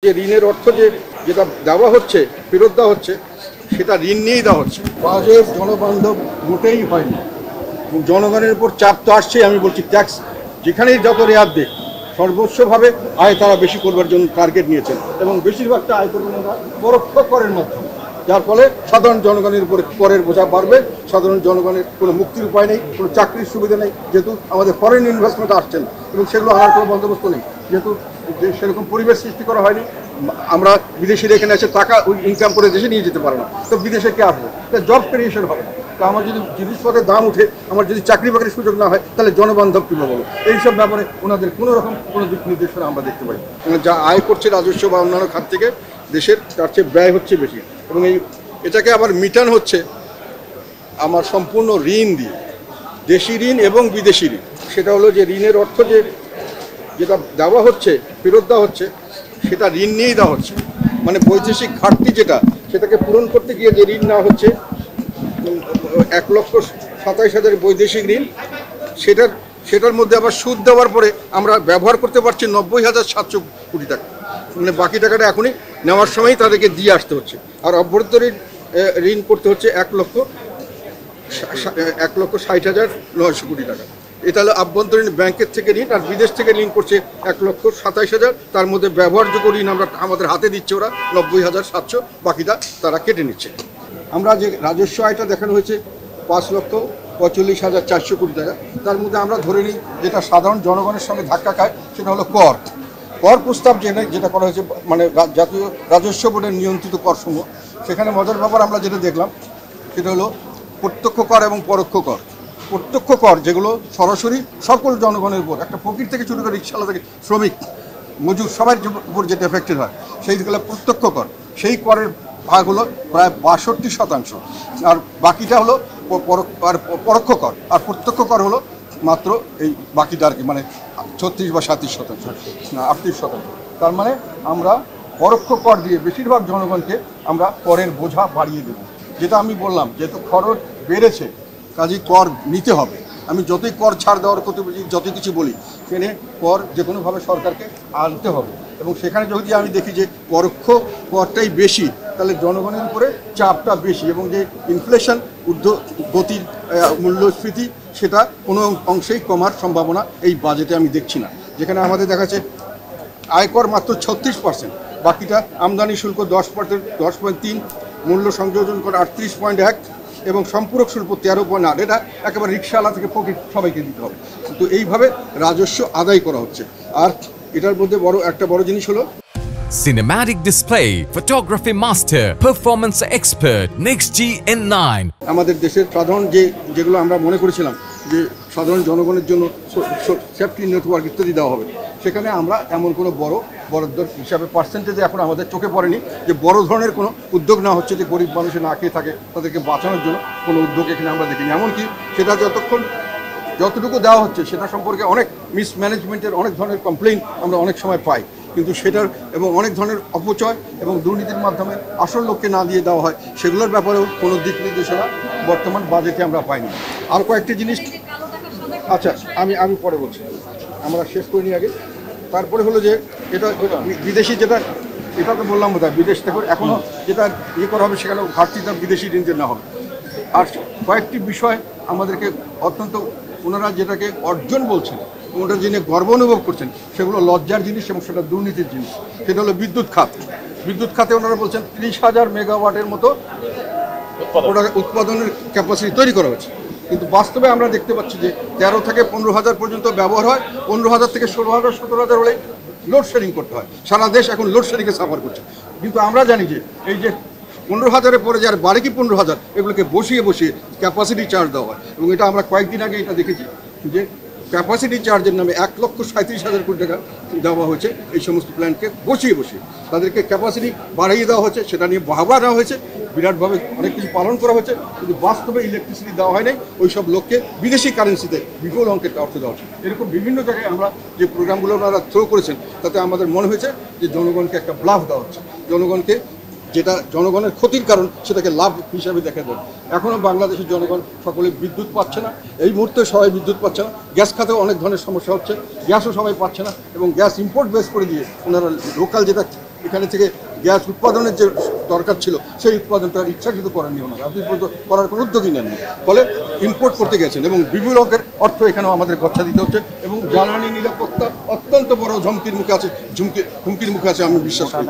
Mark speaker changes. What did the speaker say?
Speaker 1: যে ঋণের অর্থ যেটা দেওয়া হচ্ছে, ফেরত দেওয়া হচ্ছে, সেটা ঋণ নিয়েই দেওয়া হচ্ছে। বাজেট জনবান্ধব মোটেই হয়নি। জনগণের উপর চাপ তো আসছেই। আমি বলছি ট্যাক্স যেখানেই যত রেয়াত দেয় সর্বস্বভাবে আয় তারা বেশি করবার জন্য টার্গেট নিয়েছেন এবং বেশিরভাগটা আয় করবেন ওরা পরোক্ষ করের মাধ্যমে, যার ফলে সাধারণ জনগণের উপরে করের বোঝা বাড়বে। সাধারণ জনগণের কোনো মুক্তির উপায় নেই, কোনো চাকরির সুবিধা নেই, যেহেতু আমাদের ফরেন ইনভেস্টমেন্ট আসছেন এবং সেগুলো আনার কোনো বন্দোবস্ত নেই, যেহেতু সেরকম পরিবেশ সৃষ্টি করা হয়নি। আমরা বিদেশিরা এখানে এসে টাকা ইনকাম করে দেশে নিয়ে যেতে পারে না, তো বিদেশে কে আসবে? জব ক্রিয়েশন হবে না। তো আমার যদি জিনিসপত্রের দাম উঠে, আমার যদি চাকরি বাকরির সুযোগ না হয়, তাহলে জনবান্ধব কীভাবে বলো? এইসব ব্যাপারে ওনাদের কোনো রকম কোনো দিক নির্দেশনা আমরা দেখতে পাই। যা আয় করছে রাজস্ব বা অন্যান্য খাত থেকে দেশের, তার চেয়ে ব্যয় হচ্ছে বেশি এবং এটাকে আবার মিটান হচ্ছে আমার সম্পূর্ণ ঋণ দিয়ে, দেশি ঋণ এবং বিদেশি ঋণ। সেটা হলো যে ঋণের অর্থ যেটা দেওয়া হচ্ছে, ফেরত দেওয়া হচ্ছে, সেটা ঋণ নিয়েই দেওয়া হচ্ছে। মানে বৈদেশিক ঘাটতি সেটাকে পূরণ করতে গিয়ে যে ঋণ নেওয়া হচ্ছে 1,27,000 বৈদেশিক ঋণ, সেটার মধ্যে আবার সুদ দেওয়ার পরে আমরা ব্যবহার করতে পারছি 90,700 কোটি টাকা। মানে বাকি টাকাটা এখনই নেওয়ার সময়ই তাদেরকে দিয়ে আসতে হচ্ছে। আর অভ্যন্তরীণ ঋণ করতে হচ্ছে 1,60,900 কোটি টাকা। এটা হলো আভ্যন্তরীণ ব্যাংকের থেকে ঋণ, আর বিদেশ থেকে ঋণ করছে 1,27,000। তার মধ্যে ব্যবহারযোগ্য ঋণ আমরা আমাদের হাতে দিচ্ছে ওরা 90,700, বাকিটা তারা কেটে নিচ্ছে। আমরা যে রাজস্ব আয়টা দেখানো হয়েছে 5,45,400 কোটি টাকা, তার মধ্যে আমরা ধরে নিই যেটা সাধারণ জনগণের সঙ্গে ধাক্কা খায় সেটা হলো কর প্রস্তাব যেটা করা হয়েছে, মানে জাতীয় রাজস্ব বোর্ডের নিয়ন্ত্রিত করসমূহ। সেখানে মজার ব্যাপার আমরা যেটা দেখলাম সেটা হলো প্রত্যক্ষ কর এবং পরোক্ষ কর। প্রত্যক্ষ কর যেগুলো সরাসরি সকল জনগণের উপর, একটা ফকির থেকে শুরু করে রিক্সাওয়ালা থেকে শ্রমিক মজুর সবার উপর যেটা এফেক্টেড হয়, সেইগুলো প্রত্যক্ষ কর। সেই করের ভাগ হলো প্রায় 62%, আর বাকিটা হলো পরোক্ষ কর। আর প্রত্যক্ষ কর হলো মাত্র এই বাকিটা আর কি, মানে 36 বা 37%, 38%। তার মানে আমরা পরোক্ষ কর দিয়ে বেশিরভাগ জনগণকে আমরা করের বোঝা বাড়িয়ে দেব। যেটা আমি বললাম, যেহেতু খরচ বেড়েছে কাজেই কর নিতে হবে। আমি যতই কর ছাড় দেওয়ার কথা বলি, যত কিছু বলি, সেখানে কর যে কোনোভাবে সরকারকে আনতে হবে। এবং সেখানে যদি আমি দেখি যে পরোক্ষ করটাই বেশি, তাহলে জনগণের উপরে চাপটা বেশি এবং যে ইনফ্লেশন গতির মূল্যস্ফীতি, সেটা কোনো অংশেই কমার সম্ভাবনা এই বাজেটে আমি দেখছি না। যেখানে আমাদের দেখা যাচ্ছে আয়কর মাত্র 36%, বাকিটা আমদানি শুল্ক 10.3, মূল্য সংযোজন কর 38.1 এবং সম্পূরক শুল্ক 13.8। এটা একেবারে রিক্সাওয়ালা থেকে ফকির সবাইকে দিতে হবে। তো এইভাবে রাজস্ব আদায় করা হচ্ছে। আর এটার মধ্যে একটা বড় জিনিস হলো
Speaker 2: Cinematic Display, Photography Master, Performance Expert, NextG N9।
Speaker 1: আমাদের দেশের সাধারণ যেগুলো আমরা মনে করেছিলাম যে সাধারণ জনগণের জন্য সেফটি নেটওয়ার্ক ইত্যাদি দেওয়া হবে, সেখানে আমরা এমন কোনো বরাদ্দ হিসাবে পার্সেন্টেজে এখন আমাদের চোখে পড়েনি যে বড় ধরনের কোনো উদ্যোগ নেওয়া হচ্ছে যে গরিব মানুষের না খেয়ে থাকে তাদেরকে বাঁচানোর জন্য কোনো উদ্যোগ এখানে আমরা দেখিনি। এমনকি সেটা যতটুকু দেওয়া হচ্ছে সেটা সম্পর্কে অনেক মিসম্যানেজমেন্টের অনেক ধরনের কমপ্লেইন আমরা অনেক সময় পাই, কিন্তু সেটার এবং অনেক ধরনের অপচয় এবং দুর্নীতির মাধ্যমে আসল লোককে না দিয়ে দেওয়া হয়, সেগুলোর ব্যাপারেও কোনো দিক নির্দেশনা বর্তমান বাজেটে আমরা পাইনি। আর কয়েকটি জিনিস, আচ্ছা আমি পরে বলছি, আমরা শেষ করিনি আগে। তারপরে হলো যে এটা বিদেশি এটা তো বললাম বোধহয়, বিদেশ থেকে এখনও যেটা করা হবে সেখানে ঘাটতিটা বিদেশি ঋণদের না হবে। আর কয়েকটি বিষয় আমাদেরকে অত্যন্ত, ওনারা যেটাকে অর্জন বলছেন, ওটার জন্য গর্ব অনুভব করছেন, সেগুলো লজ্জার জিনিস এবং সেটা দুর্নীতির জিনিস। সেটা হলো বিদ্যুৎ খাতে ওনারা বলছেন 30,000 মেগাওয়াটের মতো উৎপাদনের ক্যাপাসিটি তৈরি করা হচ্ছে, কিন্তু বাস্তবে আমরা দেখতে পাচ্ছি যে 13 থেকে 15,000 পর্যন্ত ব্যবহার হয়। 15,000 থেকে 16,000 17,000 হলে লোডশেডিং করতে হয়। সারা দেশ এখন লোডশেডিংয়ে সাফার করছে। কিন্তু আমরা জানি যে এই যে 15,000-এর পরে যার বাড়ি কি 15,000, এগুলোকে বসিয়ে ক্যাপাসিটি চার্জ দেওয়া হয়। এবং এটা আমরা কয়েকদিন আগে এটা দেখেছি যে ক্যাপাসিটি চার্জের নামে 1,37,000 কোটি টাকা দেওয়া হয়েছে এই সমস্ত প্ল্যান্টকে বসিয়ে তাদেরকে ক্যাপাসিটি বাড়িয়ে দেওয়া হয়েছে। সেটা নিয়ে বাহবা দেওয়া হয়েছে, বিরাটভাবে অনেক কিছু পালন করা হয়েছে, কিন্তু বাস্তবে ইলেকট্রিসিটি দেওয়া হয় নাই। ওই সব লোককে বিদেশি কারেন্সিতে বিপুল অঙ্কের অর্থ দেওয়া হচ্ছে। এরকম বিভিন্ন জায়গায় আমরা যে প্রোগ্রামগুলো ওনারা থ্রো করেছেন, তাতে আমাদের মনে হয়েছে যে জনগণকে একটা ব্লাফ দেওয়া হচ্ছে, জনগণকে যেটা জনগণের ক্ষতির কারণ সেটাকে লাভ হিসাবে দেখা দেয়। এখনও বাংলাদেশের জনগণ সকলে বিদ্যুৎ পাচ্ছে না, এই মুহূর্তে সবাই বিদ্যুৎ পাচ্ছে না। গ্যাস খাতেও অনেক ধরনের সমস্যা হচ্ছে, গ্যাসও সবাই পাচ্ছে না এবং গ্যাস ইম্পোর্ট বেস করে দিয়ে ওনারা লোকাল যেটা এখানে থেকে গ্যাস উৎপাদনের যে দরকার ছিল সেই উৎপাদনটা ইচ্ছাকৃত করেননি ওনারা, আপনি করার কোনো উদ্যোগই নেননি, ফলে ইম্পোর্ট করতে গেছেন এবং বিপুল অঙ্কের অর্থ এখানেও আমাদের খরচা দিতে হচ্ছে এবং জ্বালানি নিরাপত্তা অত্যন্ত বড় হুমকির মুখে আছে আমি বিশ্বাস করি।